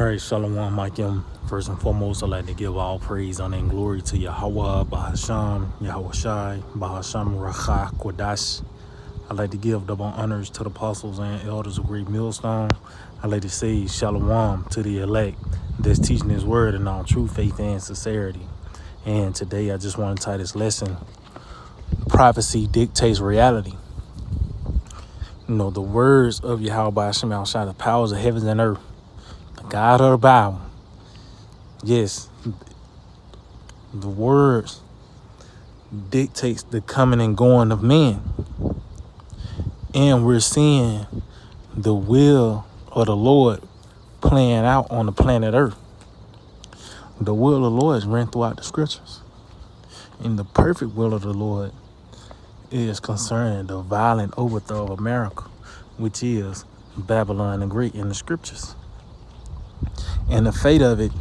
All right, Shalom, Maikim. First and foremost, I'd like to give all praise, honor, and glory to Yahweh, Bahasham, Yahweh Shai, Bahasham, Racha, Kodash. I'd like to give double honors to the apostles and elders of Great Millstone. I'd like to say Shalom to the elect that's teaching His word in all true faith and sincerity. And today, I just want to tie this lesson, Prophecy Dictates Reality. You know, the words of Yahweh Bahasham, Yahweh Shai, the powers of heavens and earth, the God of the Bible. Yes, the words dictates the coming and going of men. And we're seeing the will of the Lord playing out on the planet Earth. The will of the Lord is ran throughout the scriptures. And the perfect will of the Lord is concerning the violent overthrow of America, which is Babylon the Great in the scriptures. And the fate of it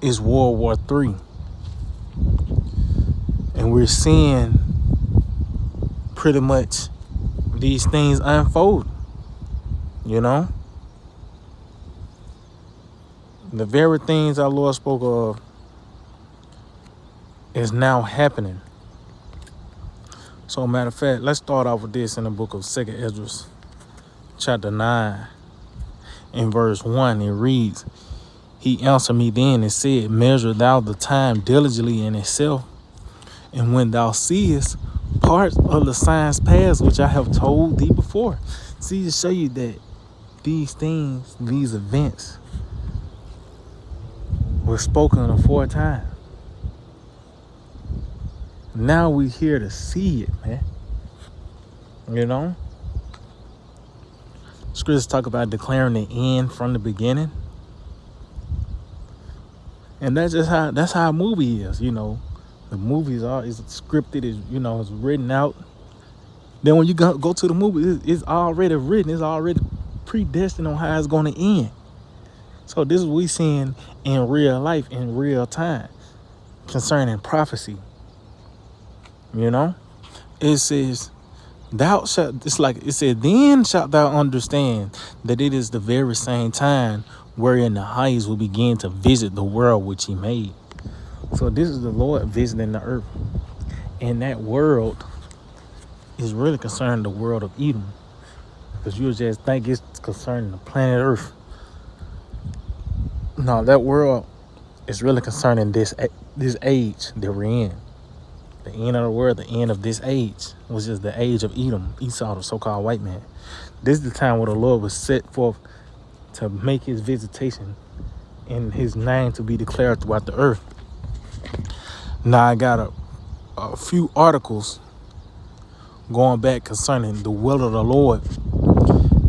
is World War III. And we're seeing pretty much these things unfold. You know? The very things our Lord spoke of is now happening. So, matter of fact, let's start off with this in the book of 2nd Ezra, chapter 9, in verse 1. It reads, He answered me then and said, Measure thou the time diligently in itself, and when thou seest parts of the signs past, which I have told thee before. See, to show you that these things, these events, were spoken aforetime. Now we here to see it, man. You know? Scriptures talk about declaring the end from the beginning. And that's how a movie is, you know. The movies is scripted, it's written out. Then when you go to the movie, it's already written, it's already predestined on how it's going to end. So this is what we seeing in real life, in real time, concerning prophecy. You know, it says, "Thou shalt." It's like it said, "Then shalt thou understand that it is the very same time wherein the highest will begin to visit the world which He made." So this is the Lord visiting the earth, and that world is really concerning the world of Edom, because you just think it's concerning the planet Earth. No, that world is really concerning this age that we're in. The end of the world, the end of this age, which is the age of Edom, Esau, the so-called white man. This is the time where the Lord was set forth to make His visitation and His name to be declared throughout the earth. Now I got a few articles going back concerning the will of the Lord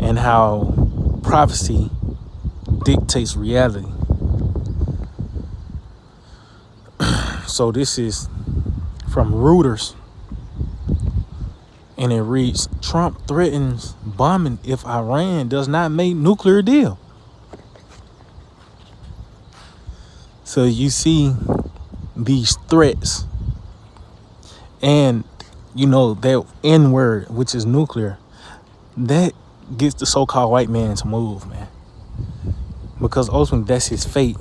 and how prophecy dictates reality. So this is from Reuters, and it reads, Trump threatens bombing if Iran does not make nuclear deal. So you see these threats, and you know that N word, which is nuclear, that gets the so-called white man to move, man, because ultimately that's his fate.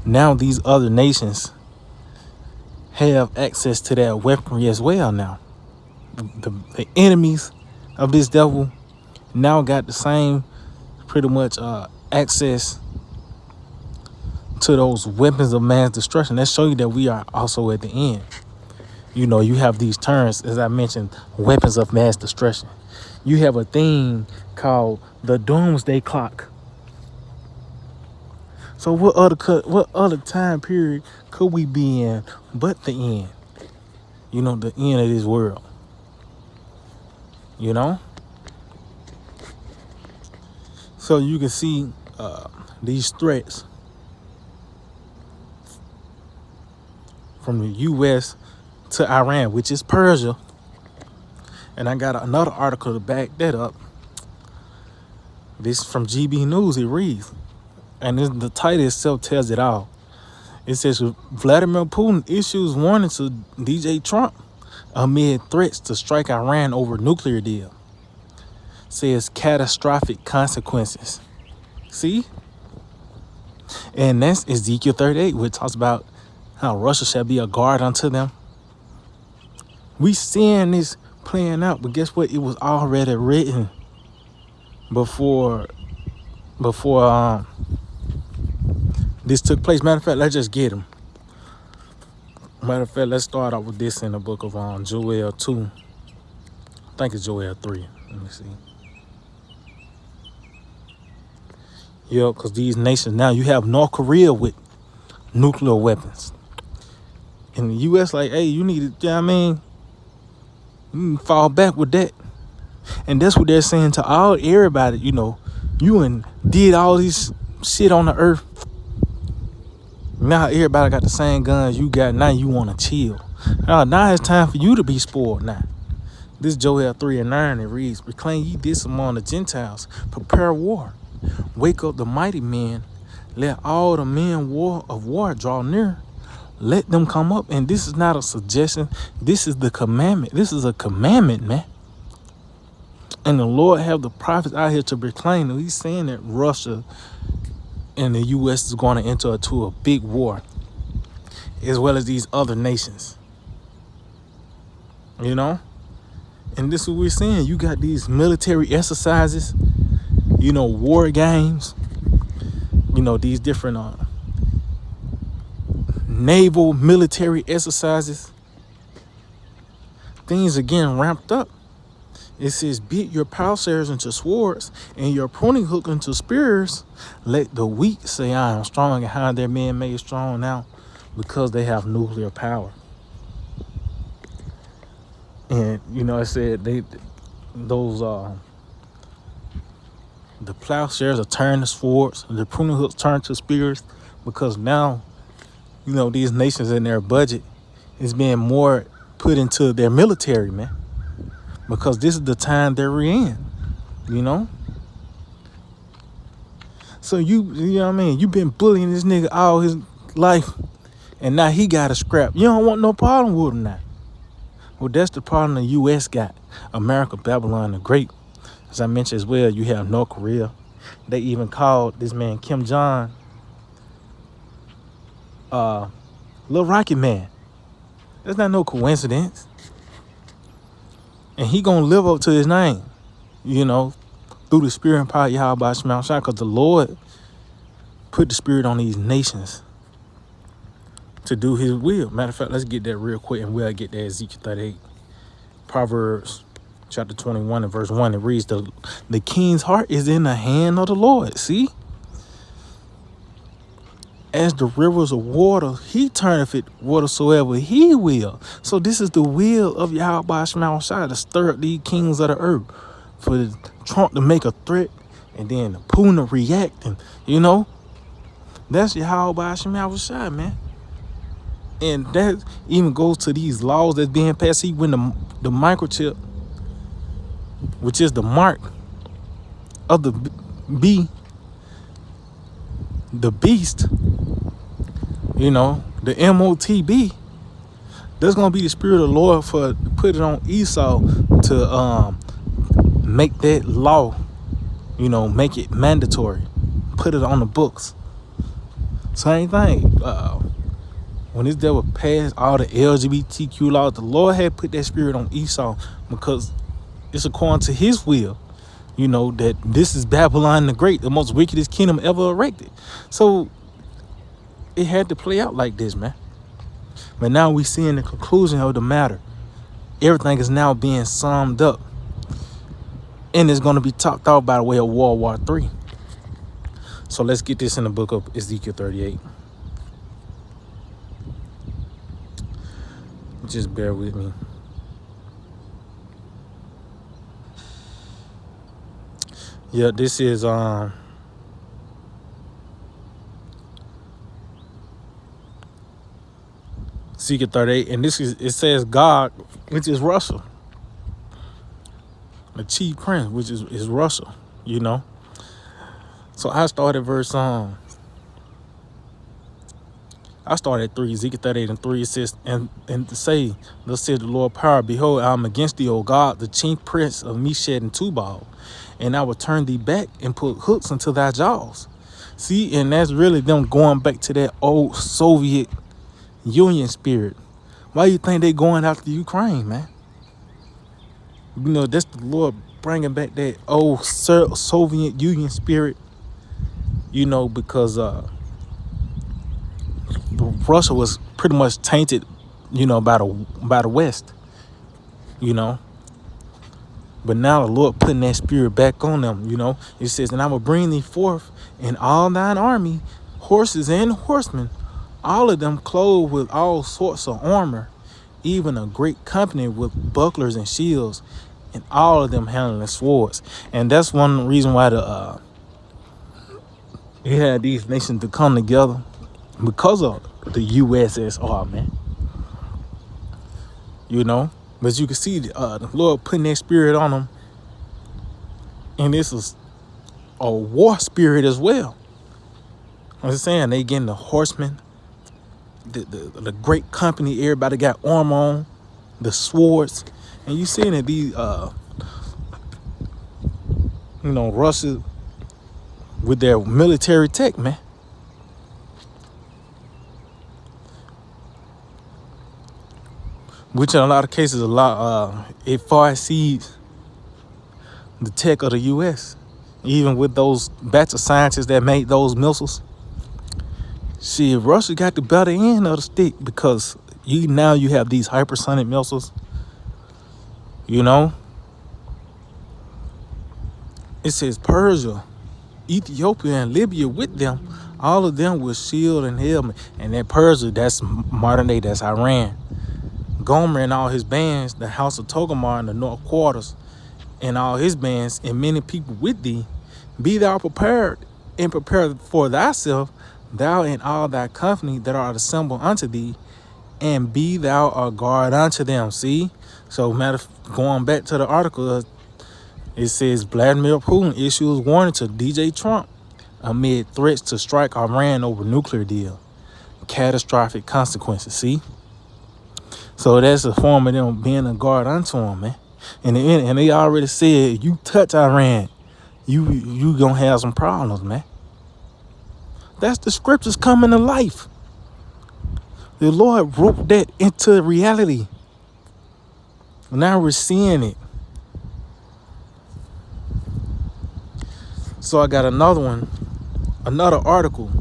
Now these other nations have access to that weaponry as well. Now the enemies of this devil now got the same pretty much access to those weapons of mass destruction. That show you that we are also at the end. You know, you have these terms, as I mentioned, weapons of mass destruction. You have a thing called the doomsday clock. So what other time period could we be in but the end? You know, the end of this world. You know? So you can see these threats from the U.S. to Iran, which is Persia. And I got another article to back that up. This is from GB News. It reads, and the title itself tells it all. It says, Vladimir Putin issues warning to DJ Trump amid threats to strike Iran over nuclear deal. Says catastrophic consequences. See? And that's Ezekiel 38, which talks about how Russia shall be a guard unto them. We seeing this playing out, but guess what? It was already written before this took place. Matter of fact, let's just get them. Matter of fact, let's start off with this in the book of Joel 2. I think it's Joel 3. Let me see. Yeah, because these nations, now you have North Korea with nuclear weapons. And the U.S. like, hey, you need to, you know what I mean? You can fall back with that. And that's what they're saying to everybody, you know, you and did all this shit on the earth. Now everybody got the same guns you got. Now you want to chill. Now it's time for you to be spoiled now. This Joel 3:9, it reads, proclaim ye this among the Gentiles, prepare war. Wake up the mighty men, let all the men of war draw near. Let them come up. And this is not a suggestion. This is the commandment. This is a commandment, man. And the Lord have the prophets out here to proclaim that he's saying that Russia and the U.S. is going to enter into a big war, as well as these other nations. You know? And this is what we're saying. You got these military exercises, you know, war games, you know, these different naval military exercises. Things are getting ramped up. It says, beat your plowshares into swords and your pruning hook into spears. Let the weak say, I am strong, and how their men made strong now, because they have nuclear power. And, you know, I said the plowshares are turned to swords, the pruning hooks turn to spears, because now, you know, these nations in their budget is being more put into their military, man. Because this is the time they're in, you know? So you know what I mean? You've been bullying this nigga all his life, and now he got a scrap. You don't want no problem with him now. Well, that's the problem the U.S. got. America, Babylon the Great. As I mentioned as well, you have North Korea. They even called this man Kim Jong Little Rocket Man. That's not no coincidence. And he gonna live up to his name, you know, through the spirit and power of Yahweh Shema Shai, because the Lord put the spirit on these nations to do his will. Matter of fact, let's get that real quick, and we'll get that Ezekiel 38. Proverbs chapter 21 and verse 1, it reads, the king's heart is in the hand of the Lord. See? As the rivers of water, he turneth it whatsoever he will. So this is the will of Yahweh Shema Shai, to stir up these kings of the earth, for Trump to make a threat, and then Putin to react, and you know, that's Yahweh Shema Shai, man. And that even goes to these laws that's being passed. See, when the microchip, which is the mark of the beast, you know, the MOTB, there's gonna be the spirit of the Lord for put it on Esau to make that law, you know, make it mandatory, put it on the books. Same thing. When this devil passed all the LGBTQ laws, the Lord had put that spirit on Esau, because it's according to his will, you know, that this is Babylon the Great, the most wickedest kingdom ever erected. So it had to play out like this, man. But now we seeing the conclusion of the matter. Everything is now being summed up, and it's going to be topped off by the way of World War III. So let's get this in the book of Ezekiel 38. Just bear with me. Yeah, this is Ezekiel 38, and it says God, which is Russia, the chief prince, which is Russia, you know. So I started verse I started at 3, Ezekiel 38 and 3. It says, and to say, thus said the Lord power, behold, I am against thee, O God, the chief prince of Meshach and Tubal, and I will turn thee back and put hooks into thy jaws. See, and that's really them going back to that old Soviet Union spirit. Why you think they going after Ukraine, man? You know, that's the Lord bringing back that old Soviet Union spirit. You know, because Russia was pretty much tainted, you know, by the West. You know, but now the Lord putting that spirit back on them. You know, it says, "And I will bring thee forth in all thine army, horses and horsemen, all of them clothed with all sorts of armor, even a great company with bucklers and shields, and all of them handling swords." And that's one reason why he had these nations to come together, because of the USSR, man. You know, but you can see the Lord putting that spirit on them, and this is a war spirit as well. I'm just saying, they getting the horsemen, the great company, everybody got armor on, the swords, and you seeing it be you know, Russia with their military tech, man. Which in a lot of cases, it far exceeds the tech of the U.S. Even with those batch of scientists that made those missiles. See, Russia got the better end of the stick, because now you have these hypersonic missiles. You know, it says Persia, Ethiopia, and Libya with them, all of them with shield and helmet. And that Persia, that's modern day, that's Iran. Gomer and all his bands, the house of Togomar in the north quarters, and all his bands, and many people with thee, be thou prepared, and prepare for thyself, thou and all thy company that are assembled unto thee, and be thou a guard unto them. See? So, going back to the article, it says Vladimir Putin issues warning to DJ Trump amid threats to strike Iran over nuclear deal. Catastrophic consequences. See? So that's a form of them being a guard unto him, man. And they already said, you touch Iran, you gonna have some problems, man. That's the scriptures coming to life. The Lord wrote that into reality. Now we're seeing it. So I got another article.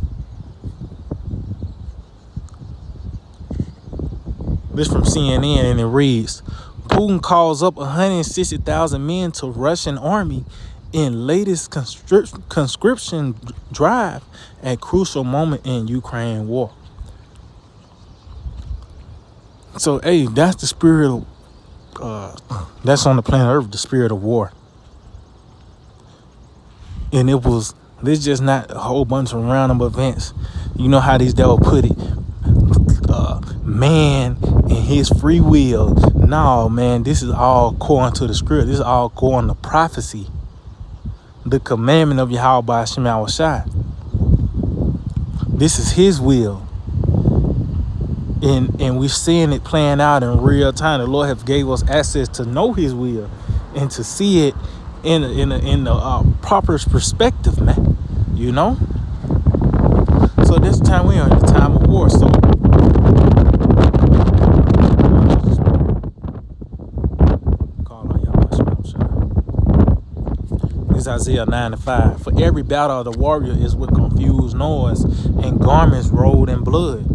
This from CNN, and it reads, Putin calls up 160,000 men to Russian army in latest conscription drive at crucial moment in Ukraine war. So, hey, that's the spirit of, that's on the planet Earth, the spirit of war. And this just not a whole bunch of random events. You know how these devil put it. Man and his free will. No, man, this is all according to the script. This is all according to prophecy. The commandment of Yahweh by Hashem Shai. This is his will. And we're seeing it playing out in real time. The Lord has gave us access to know his will and to see it in the proper perspective, man. You know? So this time we are in the time of war. So this is Isaiah 9:5. For every battle of the warrior is with confused noise and garments rolled in blood.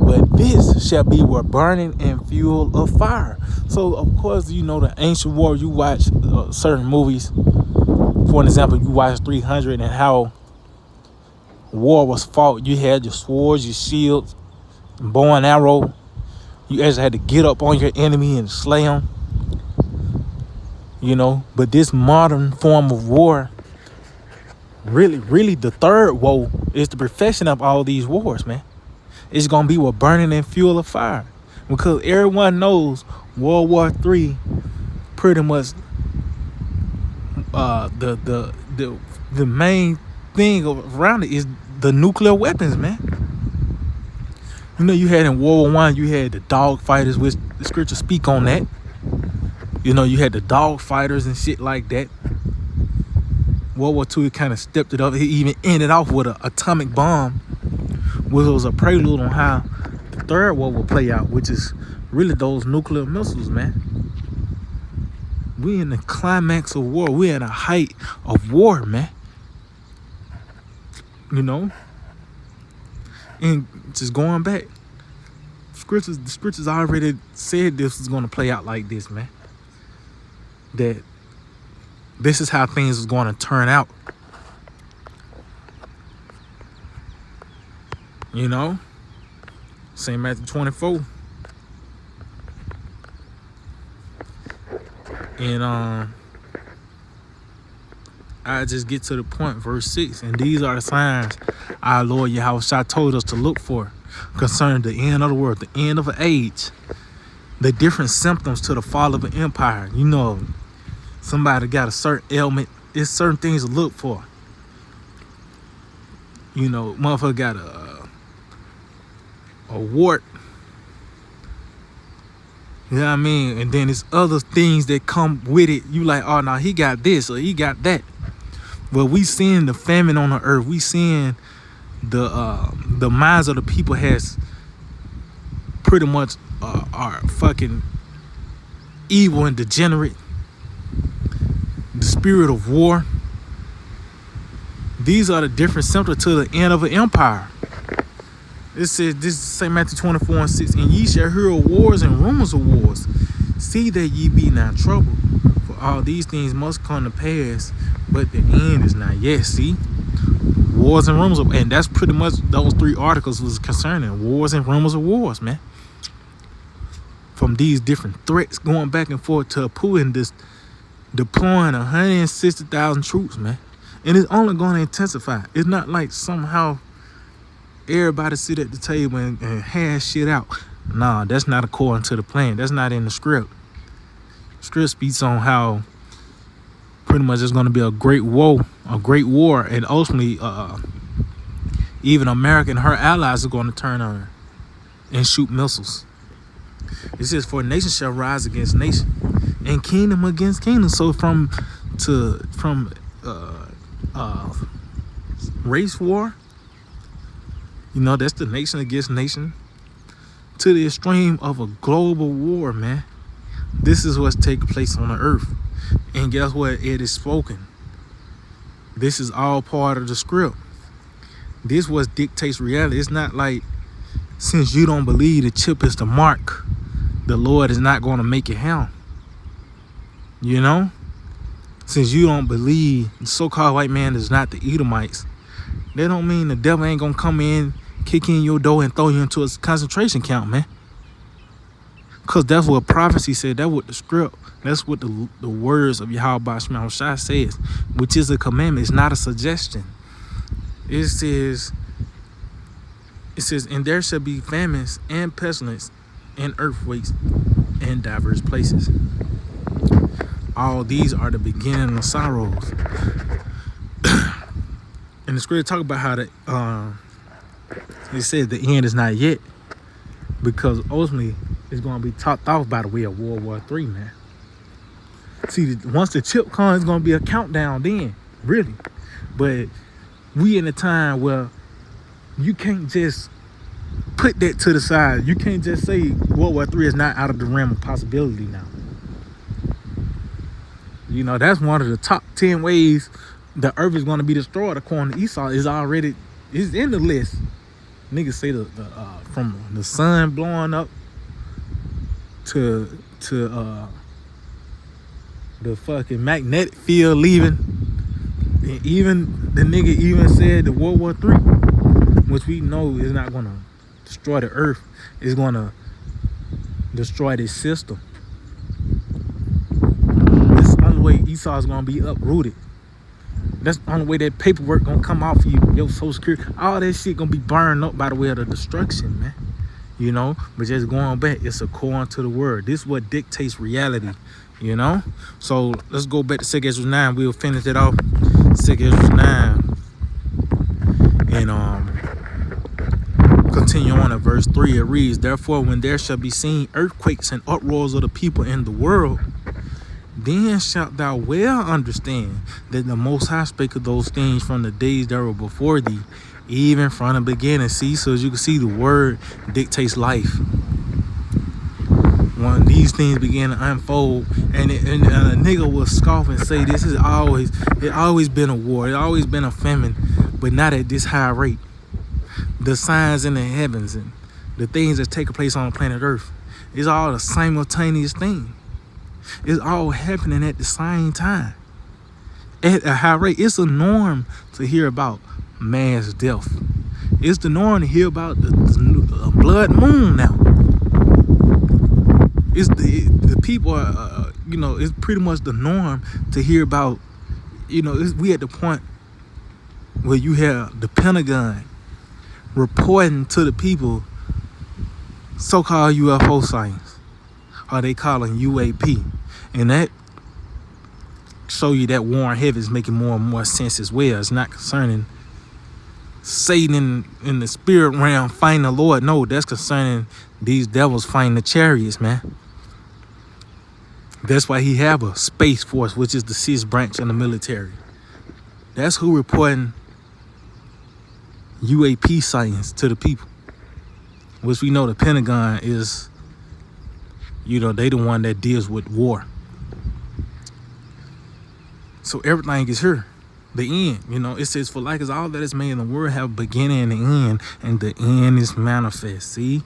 But this shall be with burning and fuel of fire. So, of course, you know the ancient war. You watch certain movies. For an example, you watch 300 and how war was fought. You had your swords, your shields, bow and arrow. You actually had to get up on your enemy and slay them. You know, but this modern form of war, really the third woe is the perfection of all these wars, man. It's going to be with burning and fuel of fire. Because everyone knows World War III pretty much the main thing around it is the nuclear weapons, man. You know, you had in World War I, you had the dog fighters, which the scriptures speak on that. You know, you had the dog fighters and shit like that. World War II kind of stepped it up. It even ended off with an atomic bomb, which was a prelude on how the Third War will play out, which is really those nuclear missiles, man. We in the climax of war. We at a height of war, man. You know? And just going back, the scriptures already said this was going to play out like this, man. That this is how things was going to turn out. You know? St. Matthew 24. And I just get to the point, verse 6. And these are the signs our Lord Yahushua told us to look for concerning the end of the world, the end of an age, the different symptoms to the fall of an empire. You know, somebody got a certain ailment. There's certain things to look for. You know, motherfucker got a wart. You know what I mean? And then there's other things that come with it. You like, oh, no, he got this or he got that. But we seeing the famine on the earth. We seeing the minds of the people has pretty much are fucking evil and degenerate. The spirit of war. These are the different symptoms to the end of an empire. It says, this is St. Matthew 24 and 6. And ye shall hear of wars and rumors of wars. See that ye be not troubled. For all these things must come to pass, but the end is not yet. See? Wars and rumors of, and that's pretty much those 3 articles was concerning. Wars and rumors of wars, man. From these different threats going back and forth to Putin just deploying 160,000 troops, man. And it's only going to intensify. It's not like somehow everybody sit at the table and hash shit out. Nah, that's not according to the plan. That's not in the script. Script speaks on how pretty much it's going to be a great war, and ultimately even America and her allies are going to turn on and shoot missiles. It says, for nation shall rise against nation and kingdom against kingdom. So from race war, you know, that's the nation against nation, to the extreme of a global war, man. This is what's taking place on the earth. And guess what? It is spoken. This is all part of the script. This what dictates reality. It's not like, since you don't believe the chip is the mark, the Lord is not going to make it happen. You know? Since you don't believe the so-called white man is not the Edomites, that don't mean the devil ain't going to come in, kick in your door, and throw you into a concentration camp, man. Because that's what prophecy said. That's what the script, that's what the words of Yahweh Shema Shai says, which is a commandment. It's not a suggestion. It says, and there shall be famines and pestilence and earthquakes in diverse places. All these are the beginning of sorrows. And the scripture talk about how it says the end is not yet, because ultimately it's going to be topped off by the way of World War III, man. See, once the chip comes, it's going to be a countdown then, really. But we in a time where you can't just put that to the side. You can't just say World War III is not out of the realm of possibility now. You know, that's one of the top 10 ways the earth is going to be destroyed according to Esau. Is in the list. Niggas say from the sun blowing up to the fucking magnetic field leaving. And even the nigga even said the World War III, which we know is not going to destroy the earth, is going to destroy this system. That's the only way Esau is going to be uprooted. That's the only way that paperwork going to come off you, your Social Security. All that shit going to be burned up by the way of the destruction, man. You know, but just going back, it's according to the word. This is what dictates reality, you know. So let's go back to 2 Ezra 9. We'll finish it off. 2 Ezra 9. And continue on at verse 3. It reads, therefore, when there shall be seen earthquakes and uproars of the people in the world, Then shalt thou well understand that the Most High spake of those things from the days that were before thee, even from the beginning. See, so as you can see, the word dictates life. When these things begin to unfold, and a nigga will scoff and say, it always been a war, it always been a famine, but not at this high rate. The signs in the heavens and the things that's taking place on planet Earth, it's all a simultaneous thing. It's all happening at the same time at a high rate. It's a norm to hear about mass death. It's the norm to hear about the blood moon now. It's the people are, it's pretty much the norm to hear about, we at the point where you have the Pentagon reporting to the people so-called UFO sightings, or they calling UAP. And that show you that Warren Heaven is making more and more sense as well. It's not concerning Satan in the spirit realm fighting the Lord. No, that's concerning these devils fighting the chariots, man. That's why he have a space force, which is the sixth branch in the military. That's who reporting UAP sightings to the people. Which we know the Pentagon is, they the one that deals with war. So everything is here. The end, it says, for like as all that is made in the world have a beginning and an end, and the end is manifest. See?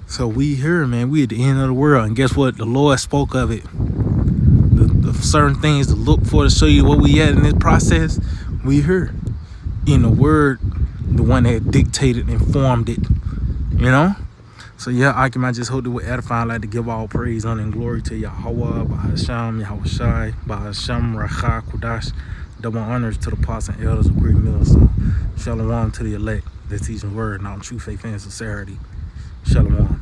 So we here, man, we at the end of the world. And guess what? The Lord spoke of it. The certain things to look for to show you what we at in this process. We here. In the word, the one that dictated and formed it. So yeah, I just hope that we're edifying. I'd like to give all praise, honor, and glory to Yahweh, Bahasham, Yahushai, Bahasham, Racha, Kudash. Double honors to the apostles and elders of Great Millstone. Shalom to the elect that teach the word, not true faith and sincerity. Shalom.